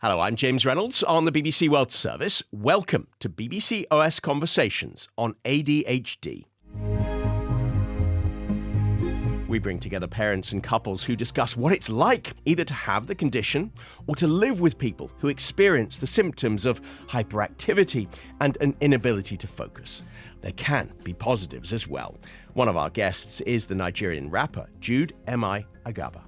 Hello, I'm James Reynolds on the BBC World Service. Welcome to BBC OS Conversations on ADHD. We bring together parents and couples who discuss what it's like either to have the condition or to live with people who experience the symptoms of hyperactivity and an inability to focus. There can be positives as well. One of our guests is the Nigerian rapper Jude M.I. Agaba.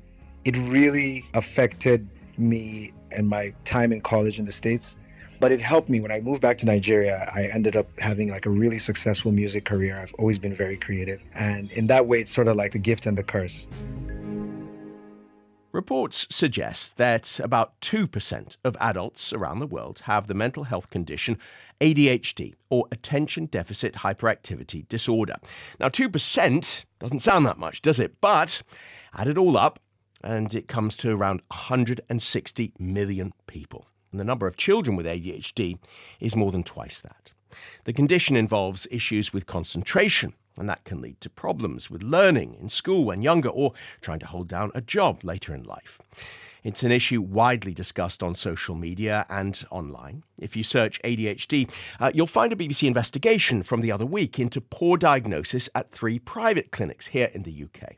It really affected me and my time in college in the States. But it helped me when I moved back to Nigeria. I ended up having a really successful music career. I've always been very creative. And in that way, it's sort of like the gift and the curse. Reports suggest that about 2% of adults around the world have the mental health condition ADHD, or Attention Deficit Hyperactivity Disorder. Now, 2% doesn't sound that much, does it? But add it all up, and it comes to around 160 million people. And the number of children with ADHD is more than twice that. The condition involves issues with concentration, and that can lead to problems with learning in school when younger or trying to hold down a job later in life. It's an issue widely discussed on social media and online. If you search ADHD, you'll find a BBC investigation from the other week into poor diagnosis at 3 private clinics here in the UK.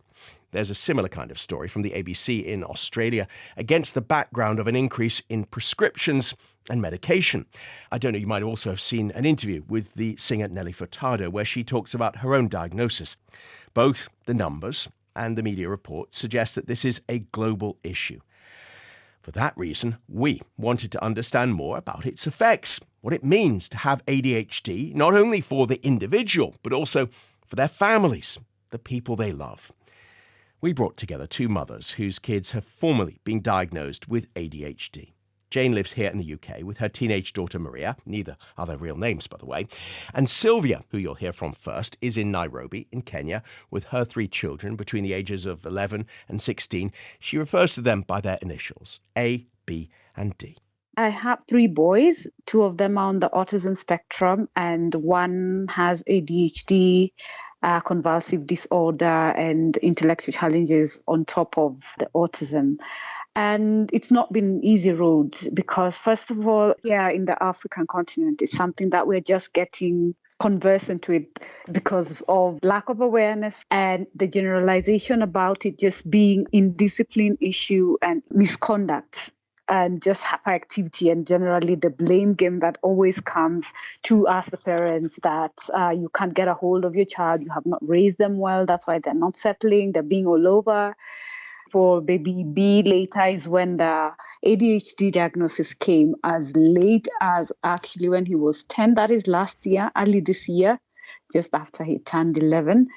There's a similar kind of story from the ABC in Australia against the background of an increase in prescriptions and medication. I don't know, you might also have seen an interview with the singer Nelly Furtado where she talks about her own diagnosis. Both the numbers and the media report suggest that this is a global issue. For that reason, we wanted to understand more about its effects, what it means to have ADHD, not only for the individual, but also for their families, the people they love. We brought together 2 mothers whose kids have formally been diagnosed with ADHD. Jane lives here in the UK with her teenage daughter Maria, neither are their real names, by the way. And Sylvia, who you'll hear from first, is in Nairobi in Kenya with her 3 children between the ages of 11 and 16. She refers to them by their initials, A, B, and D. I have 3 boys. 2 of them are on the autism spectrum, and one has ADHD, convulsive disorder, and intellectual challenges on top of the autism. And it's not been an easy road because, first of all, in the African continent, it's something that we're just getting conversant with because of lack of awareness and the generalization about it just being indiscipline issue and misconduct and just hyperactivity and generally the blame game that always comes to us, the parents, that you can't get a hold of your child, you have not raised them well, that's why they're not settling, they're being all over. For baby B, later is when the ADHD diagnosis came as late as actually when he was 10, that is last year, early this year, just after he turned 11.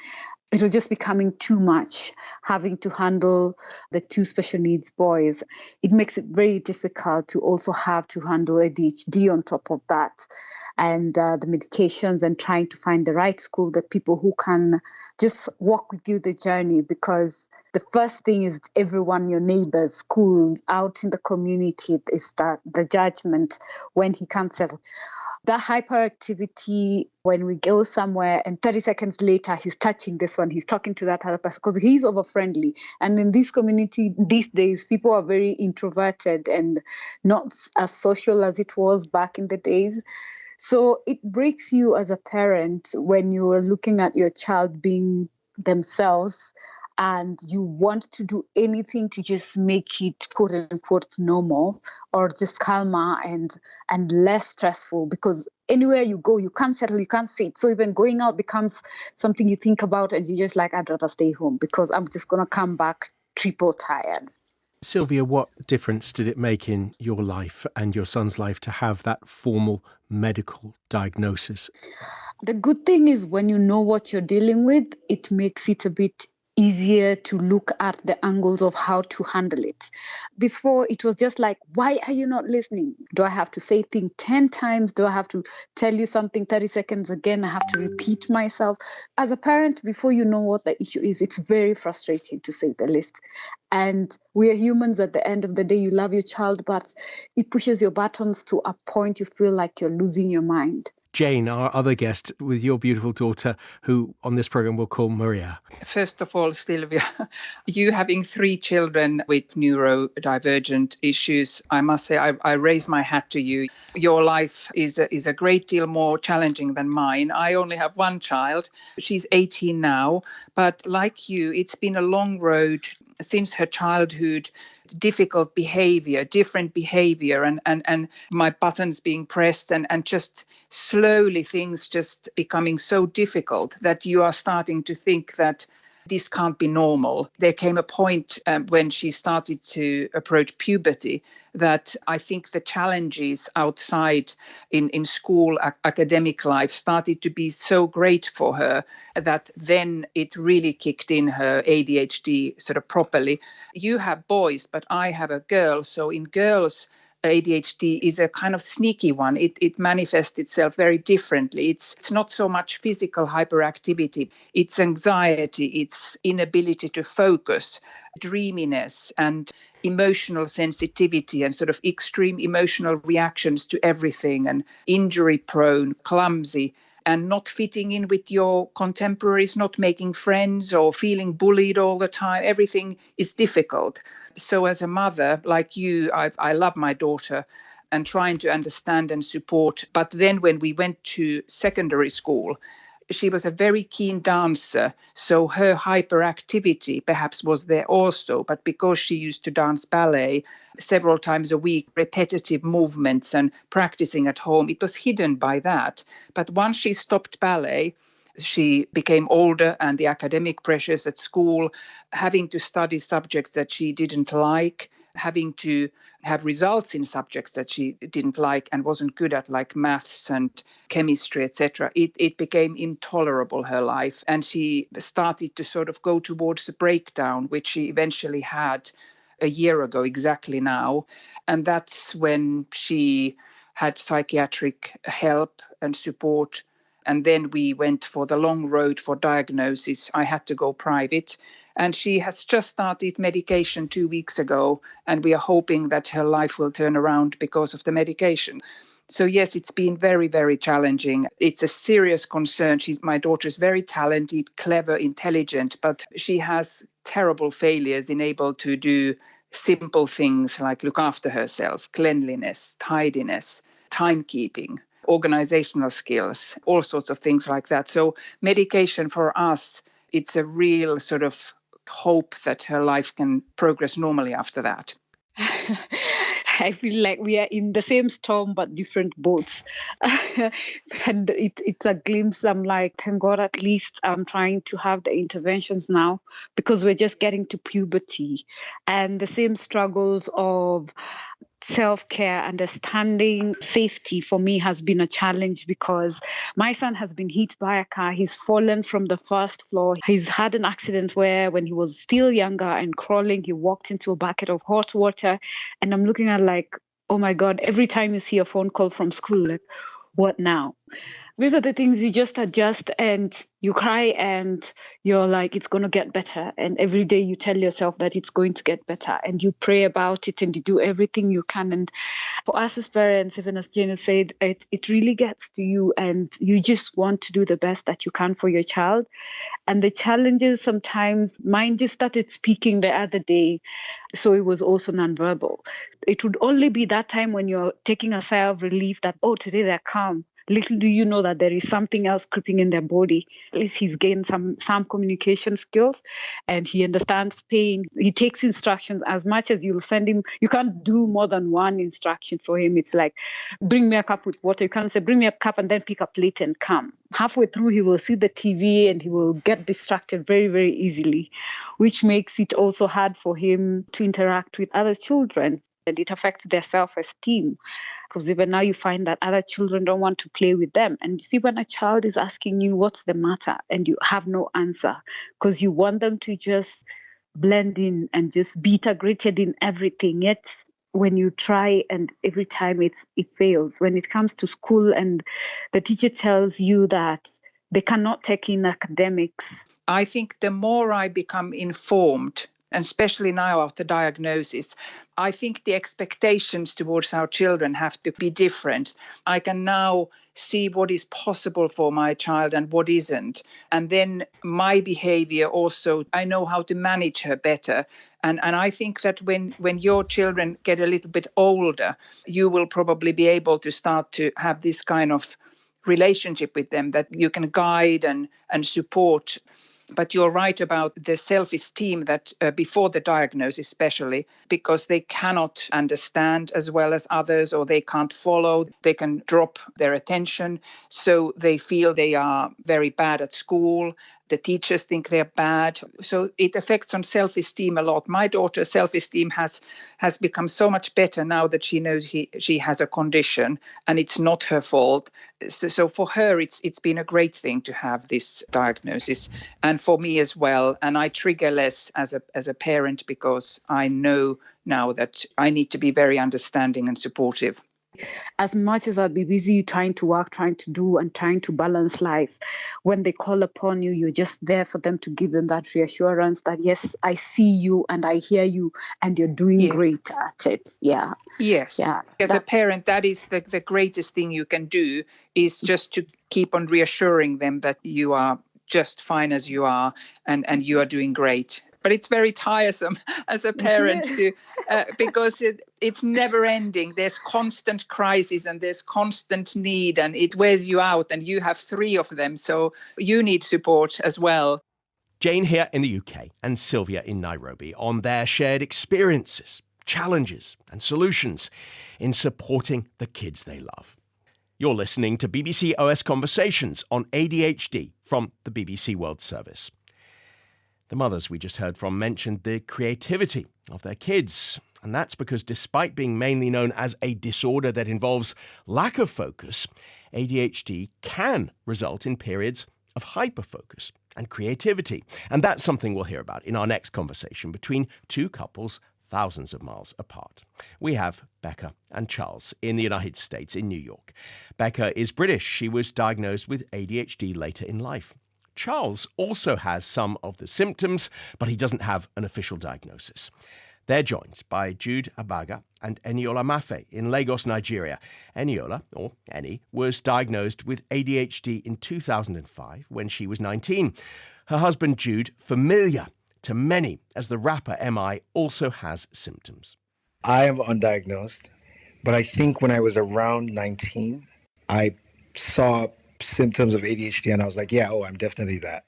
It was just becoming too much, having to handle the 2 special needs boys. It makes it very difficult to also have to handle ADHD on top of that. And the medications and trying to find the right school, the people who can just walk with you the journey. Because the first thing is everyone, your neighbors, school, out in the community, is that the judgment when he can't settle. That hyperactivity, when we go somewhere and 30 seconds later, he's touching this one, he's talking to that other person because he's over-friendly. And in this community these days, people are very introverted and not as social as it was back in the days. So it breaks you as a parent when you are looking at your child being themselves and you want to do anything to just make it quote unquote normal or just calmer and less stressful, because anywhere you go, you can't settle, you can't sit. So even going out becomes something you think about and you're just like, I'd rather stay home because I'm just going to come back triple tired. Sylvia, what difference did it make in your life and your son's life to have that formal medical diagnosis? The good thing is when you know what you're dealing with, it makes it a bit easier to look at the angles of how to handle it. Before, it was just like, why are you not listening? Do I have to say things 10 times? Do I have to tell you something 30 seconds again? I have to repeat myself. As a parent, before you know what the issue is, it's very frustrating, to say the least. And we are humans at the end of the day. You love your child, but it pushes your buttons to a point you feel like you're losing your mind. Jane, our other guest, with your beautiful daughter, who on this program we'll call Maria? First of all, Sylvia, you having 3 children with neurodivergent issues, I must say I raise my hat to you. Your life is a great deal more challenging than mine. I only have one child. She's 18 now. But like you, it's been a long road since her childhood, difficult behavior, different behavior, and my buttons being pressed and just slowly things just becoming so difficult that you are starting to think that this can't be normal. There came a point when she started to approach puberty that I think the challenges outside in school, academic life started to be so great for her that then it really kicked in her ADHD sort of properly. You have boys, but I have a girl. So in girls, ADHD is a kind of sneaky one. It manifests itself very differently. It's not so much physical hyperactivity. It's anxiety, it's inability to focus, dreaminess, and emotional sensitivity and sort of extreme emotional reactions to everything, and injury prone, clumsy, and not fitting in with your contemporaries, not making friends or feeling bullied all the time. Everything is difficult. So as a mother, like you, I love my daughter and trying to understand and support. But then when we went to secondary school, she was a very keen dancer. So her hyperactivity perhaps was there also. But because she used to dance ballet several times a week, repetitive movements and practicing at home, it was hidden by that. But once she stopped ballet, she became older, and the academic pressures at school, having to study subjects that she didn't like, having to have results in subjects that she didn't like and wasn't good at, like maths and chemistry, etc. It became intolerable, her life. And she started to sort of go towards a breakdown, which she eventually had a year ago exactly now. And that's when she had psychiatric help and support. And then we went for the long road for diagnosis. I had to go private. And she has just started medication 2 weeks ago. And we are hoping that her life will turn around because of the medication. So, yes, it's been very, very challenging. It's a serious concern. My daughter is very talented, clever, intelligent, but she has terrible failures in able to do simple things like look after herself, cleanliness, tidiness, timekeeping, organizational skills, all sorts of things like that. So medication for us, it's a real sort of hope that her life can progress normally after that. I feel like we are in the same storm but different boats. And it's a glimpse. I'm like, thank God, at least I'm trying to have the interventions now, because we're just getting to puberty. And the same struggles of self-care, understanding safety for me has been a challenge, because my son has been hit by a car. He's fallen from the first floor. He's had an accident where when he was still younger and crawling, he walked into a bucket of hot water. And I'm looking at like, oh my God, every time you see a phone call from school, like, what now? These are the things you just adjust, and you cry and you're like, it's going to get better. And every day you tell yourself that it's going to get better, and you pray about it and you do everything you can. And for us as parents, even as Jenna said, it really gets to you, and you just want to do the best that you can for your child. And the challenges, sometimes mine just started speaking the other day. So it was also nonverbal. It would only be that time when you're taking a sigh of relief that, oh, today they're calm. Little do you know that there is something else creeping in their body. At least he's gained some communication skills, and he understands pain. He takes instructions. As much as you'll send him, you can't do more than one instruction for him. It's like, bring me a cup with water. You can't say, bring me a cup and then pick a plate and come. Halfway through, he will see the TV and he will get distracted very, very easily, which makes it also hard for him to interact with other children. And it affects their self-esteem, because even now you find that other children don't want to play with them. And you see, when a child is asking you what's the matter and you have no answer, because you want them to just blend in and just be integrated in everything. Yet when you try and every time it fails. When it comes to school and the teacher tells you that they cannot take in academics. I think the more I become informed And especially now after diagnosis, I think the expectations towards our children have to be different. I can now see what is possible for my child and what isn't. And then my behavior also, I know how to manage her better. And I think that when your children get a little bit older, you will probably be able to start to have this kind of relationship with them that you can guide and support. But you're right about the self-esteem that before the diagnosis, especially because they cannot understand as well as others, or they can't follow, they can drop their attention. So they feel they are very bad at school. The teachers think they're bad. So it affects on self-esteem a lot. My daughter's self-esteem has become so much better now that she knows she has a condition and it's not her fault. So for her, it's been a great thing to have this diagnosis, and for me as well. And I trigger less as a parent because I know now that I need to be very understanding and supportive. As much as I'll be busy trying to work, trying to do, and trying to balance life, when they call upon you, you're just there for them to give them that reassurance that, yes, I see you and I hear you and you're doing great at it. Yeah. Yes. Yeah. As a parent, that is the greatest thing you can do, is just to keep on reassuring them that you are just fine as you are and you are doing great. But it's very tiresome as a parent because it's never ending. There's constant crisis and there's constant need, and it wears you out, and you have 3 of them. So you need support as well. Jane here in the UK and Sylvia in Nairobi on their shared experiences, challenges and solutions in supporting the kids they love. You're listening to BBC OS Conversations on ADHD from the BBC World Service. The mothers we just heard from mentioned the creativity of their kids, and that's because despite being mainly known as a disorder that involves lack of focus, ADHD can result in periods of hyperfocus and creativity. And that's something we'll hear about in our next conversation between 2 couples thousands of miles apart. We have Becca and Charles in the United States, in New York. Becca is British. She was diagnosed with ADHD later in life. Charles also has some of the symptoms, but he doesn't have an official diagnosis. They're joined by Jude Abaga and Eniola Mafe in Lagos, Nigeria. Eniola, or Eni, was diagnosed with ADHD in 2005 when she was 19. Her husband Jude, familiar to many as the rapper MI, also has symptoms. I am undiagnosed, but I think when I was around 19, I saw symptoms of ADHD and I was like, I'm definitely that.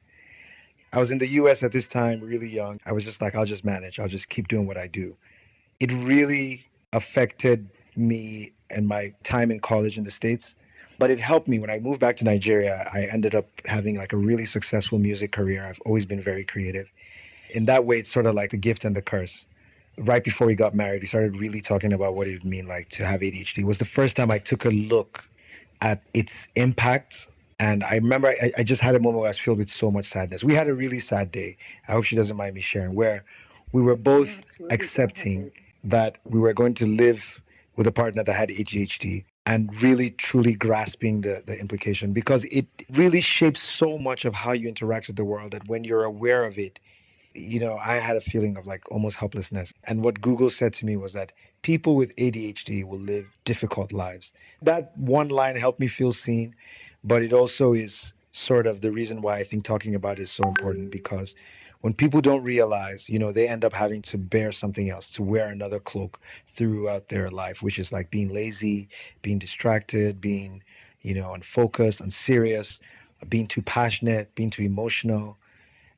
I was in the US at this time, really young. I was just like, I'll just manage. I'll just keep doing what I do. It really affected me and my time in college in the States, but it helped me. When I moved back to Nigeria, I ended up having like a really successful music career. I've always been very creative. In that way, it's sort of like the gift and the curse. Right before we got married, we started really talking about what it would mean like to have ADHD. It was the first time I took a look at its impact. And I remember I just had a moment where I was filled with so much sadness. We had a really sad day. I hope she doesn't mind me sharing, where we were both accepting that we were going to live with a partner that had ADHD and really truly grasping the implication, because it really shapes so much of how you interact with the world, that when you're aware of it, I had a feeling of like almost helplessness. And what Google said to me was that people with ADHD will live difficult lives. That one line helped me feel seen, but it also is sort of the reason why I think talking about it is so important, because when people don't realize, they end up having to bear something else, to wear another cloak throughout their life, which is like being lazy, being distracted, being, unfocused, unserious, being too passionate, being too emotional.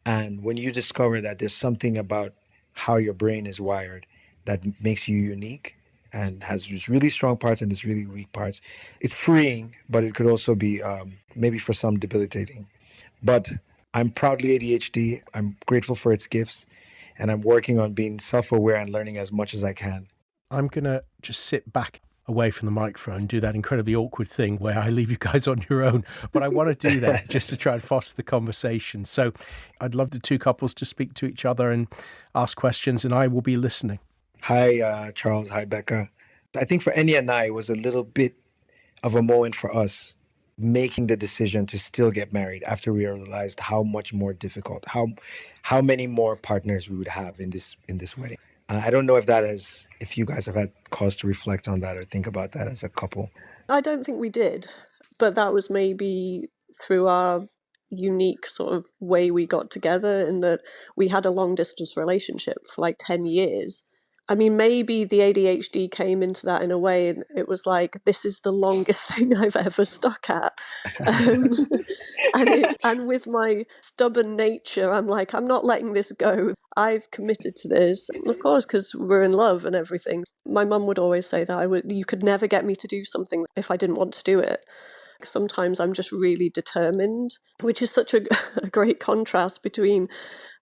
And when you discover that there's something about how your brain is wired that makes you unique and has just really strong parts and its really weak parts, it's freeing, but it could also be maybe for some debilitating. But I'm proudly ADHD. I'm grateful for its gifts, and I'm working on being self-aware and learning as much as I can. I'm going to just sit back away from the microphone, do that incredibly awkward thing where I leave you guys on your own. But I want to do that just to try and foster the conversation. So I'd love the 2 couples to speak to each other and ask questions, and I will be listening. Hi, Charles. Hi, Becca. I think for Eni and I, it was a little bit of a moment for us making the decision to still get married after we realized how much more difficult, how many more partners we would have in this wedding. I don't know if you guys have had cause to reflect on that or think about that as a couple. I don't think we did, but that was maybe through our unique sort of way we got together, in that we had a long distance relationship for like 10 years. I mean, maybe the ADHD came into that in a way, and it was like, this is the longest thing I've ever stuck at. Um, and with my stubborn nature, I'm like, I'm not letting this go. I've committed to this, of course, because we're in love and everything. My mum would always say that you could never get me to do something if I didn't want to do it. Sometimes I'm just really determined, which is such a great contrast between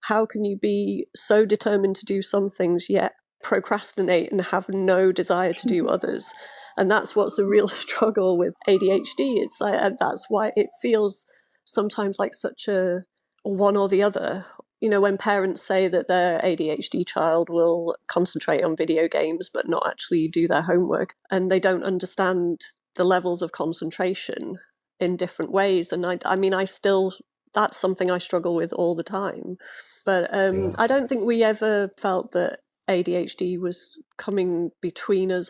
how can you be so determined to do some things yet procrastinate and have no desire to do others. And that's what's a real struggle with ADHD. It's like, and that's why it feels sometimes like such a one or the other. You know, when parents say that their ADHD child will concentrate on video games but not actually do their homework, and they don't understand the levels of concentration in different ways. And I mean, that's something I struggle with all the time. But Yeah. I don't think we ever felt that ADHD was coming between us.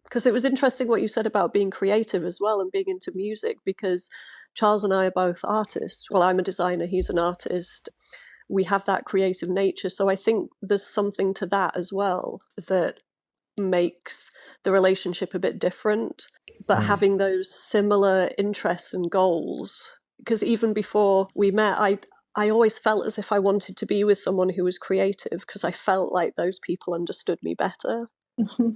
Because it was interesting what you said about being creative as well and being into music, because Charles and I are both artists. Well, I'm a designer, he's an artist. We have that creative nature. So I think there's something to that as well that makes the relationship a bit different, but having those similar interests and goals. Because even before we met, I always felt as if I wanted to be with someone who was creative, because I felt like those people understood me better.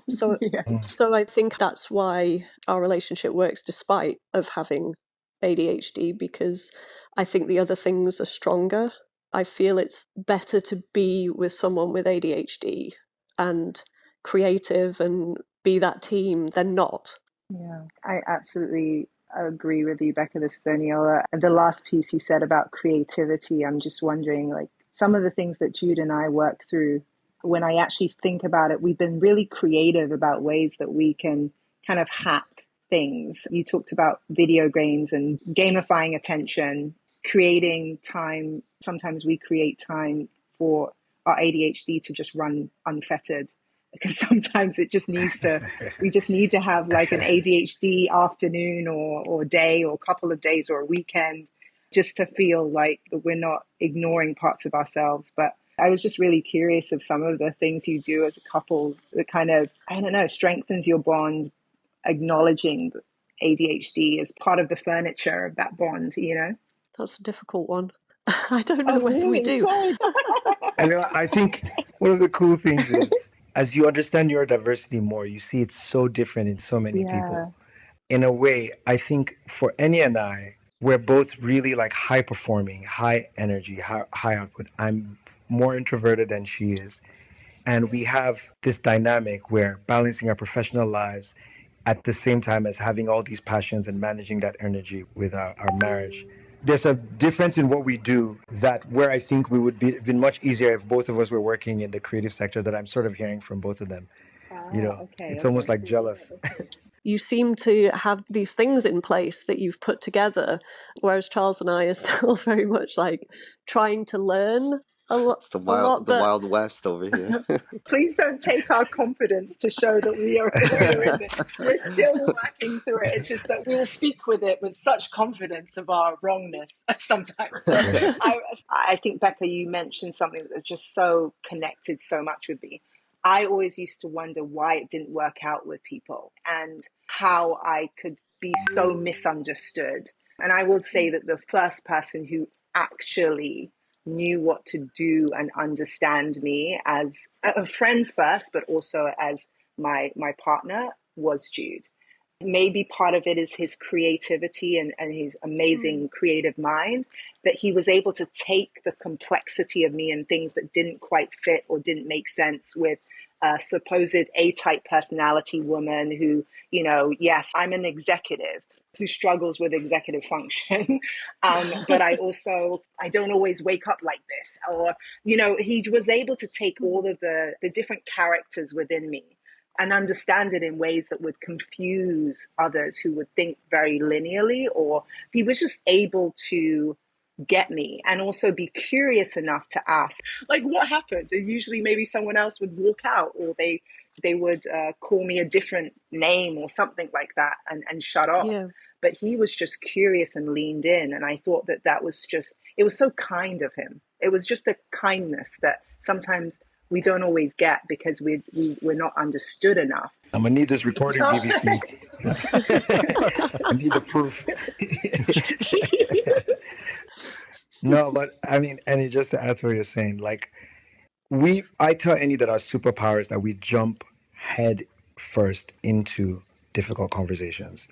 So, Yeah. so I think that's why our relationship works despite of having ADHD, because I think the other things are stronger. I feel it's better to be with someone with ADHD and creative and be that team than not. Yeah, I absolutely agree with you, Becca. This is Daniela. And the last piece you said about creativity, I'm just wondering, like, some of the things that Jude and I work through, when I actually think about it, we've been really creative about ways that we can kind of hack things. You talked about video games and gamifying attention, creating time. Sometimes we create time for our ADHD to just run unfettered, because sometimes we just need to have like an ADHD afternoon or day or couple of days or a weekend, just to feel like we're not ignoring parts of ourselves. But I was just really curious of some of the things you do as a couple that kind of, I don't know, strengthens your bond, acknowledging ADHD as part of the furniture of that bond, you know? That's a difficult one. I don't know Oh, whether we really? do. Sorry. And I think one of the cool things is, as you understand your diversity more, you see it's so different in so many Yeah. people. In a way, I think for Enya and I, we're both really like high performing, high energy, high output. I'm more introverted than she is. And we have this dynamic where balancing our professional lives at the same time as having all these passions and managing that energy with our marriage. There's a difference in what we do that where I think we would be been much easier if both of us were working in the creative sector, that I'm sort of hearing from both of them. You know, Okay. it's almost like Yeah, jealous. okay. You seem to have these things in place that you've put together, whereas Charles and I are still very much like trying to learn It's the a lot. the But Wild West over here. Please don't take our confidence to show that we're in it. We're still working through it. It's just that we'll speak with it with such confidence of our wrongness sometimes. So I think, Becca, you mentioned something that just so connected so much with me. I always used to wonder why it didn't work out with people and how I could be so misunderstood. And I will say that the first person who actually knew what to do and understand me as a friend first, but also as my partner, was Jude. Maybe part of it is his creativity and his amazing creative mind, that he was able to take the complexity of me and things that didn't quite fit or didn't make sense with a supposed A-type personality woman who, you know, yes, I'm an executive who struggles with executive function. But I don't always wake up like this. Or, you know, he was able to take all of the different characters within me and understand it in ways that would confuse others who would think very linearly, or he was just able to get me and also be curious enough to ask, like, what happened? And usually maybe someone else would walk out, or they would call me a different name or something like that, and shut off. Yeah. But he was just curious and leaned in, and I thought that was just, it was so kind of him. It was just a kindness that sometimes we don't always get because we're not understood enough. I'm gonna need this recording, BBC. I need the proof. No, but I mean, Annie, just to add to what you're saying, like I tell Annie that our superpower is that we jump head first into difficult conversations.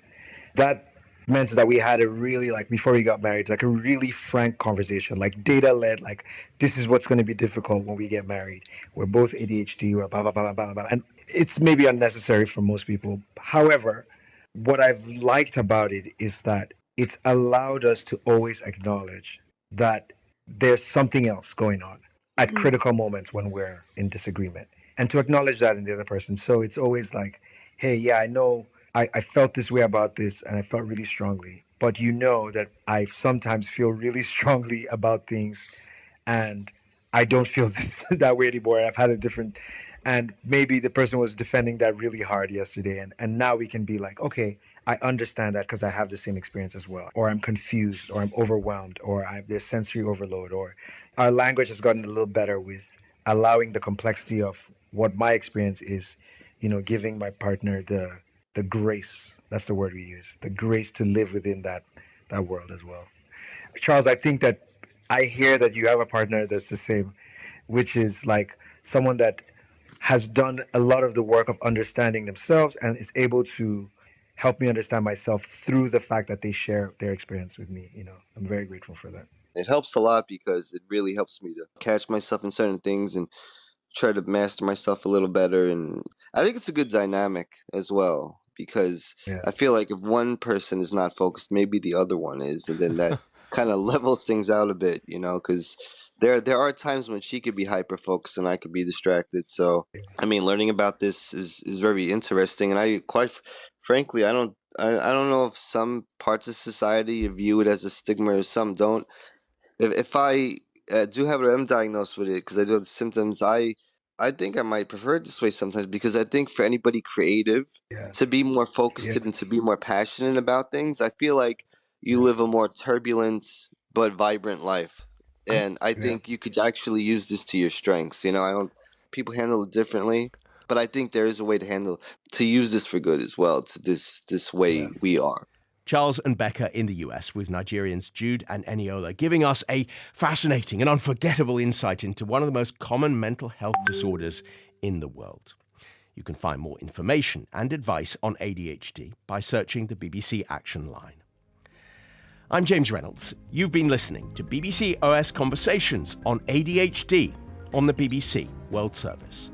That meant that we had a really, like, before we got married, like a really frank conversation, like data led, like, this is what's going to be difficult when we get married. We're both ADHD, we're blah, blah, blah, blah, blah, blah. And it's maybe unnecessary for most people. However, what I've liked about it is that it's allowed us to always acknowledge that there's something else going on at critical moments when we're in disagreement, and to acknowledge that in the other person. So it's always like, hey, yeah, I know I felt this way about this and I felt really strongly, but you know that I sometimes feel really strongly about things and I don't feel that way anymore. I've had a different, and maybe the person was defending that really hard yesterday. And now we can be like, okay, I understand that because I have the same experience as well. Or I'm confused, or I'm overwhelmed, or there's sensory overload, or our language has gotten a little better with allowing the complexity of what my experience is, giving my partner the grace. That's the word we use, the grace to live within that world as well. Charles, I think that I hear that you have a partner that's the same, which is like someone that has done a lot of the work of understanding themselves and is able to help me understand myself through the fact that they share their experience with me. I'm very grateful for that. It helps a lot because it really helps me to catch myself in certain things and try to master myself a little better. And I think it's a good dynamic as well, because Yeah. I feel like if one person is not focused, maybe the other one is, and then that kind of levels things out a bit, because there are times when she could be hyper focused and I could be distracted. So I mean, learning about this is very interesting, and I quite frankly I don't know if some parts of society view it as a stigma or some don't. If I do have it, I'm diagnosed with it because I do have the symptoms. I think I might prefer it this way sometimes, because I think for anybody creative Yeah. to be more focused Yeah. and to be more passionate about things, I feel like you live a more turbulent but vibrant life. And I think you could actually use this to your strengths. I don't, people handle it differently, but I think there is a way to use this for good as well. To this way we are. Charles and Becca in the US, with Nigerians Jude and Eniola, giving us a fascinating and unforgettable insight into one of the most common mental health disorders in the world. You can find more information and advice on ADHD by searching the BBC Action Line. I'm James Reynolds. You've been listening to BBC OS Conversations on ADHD on the BBC World Service.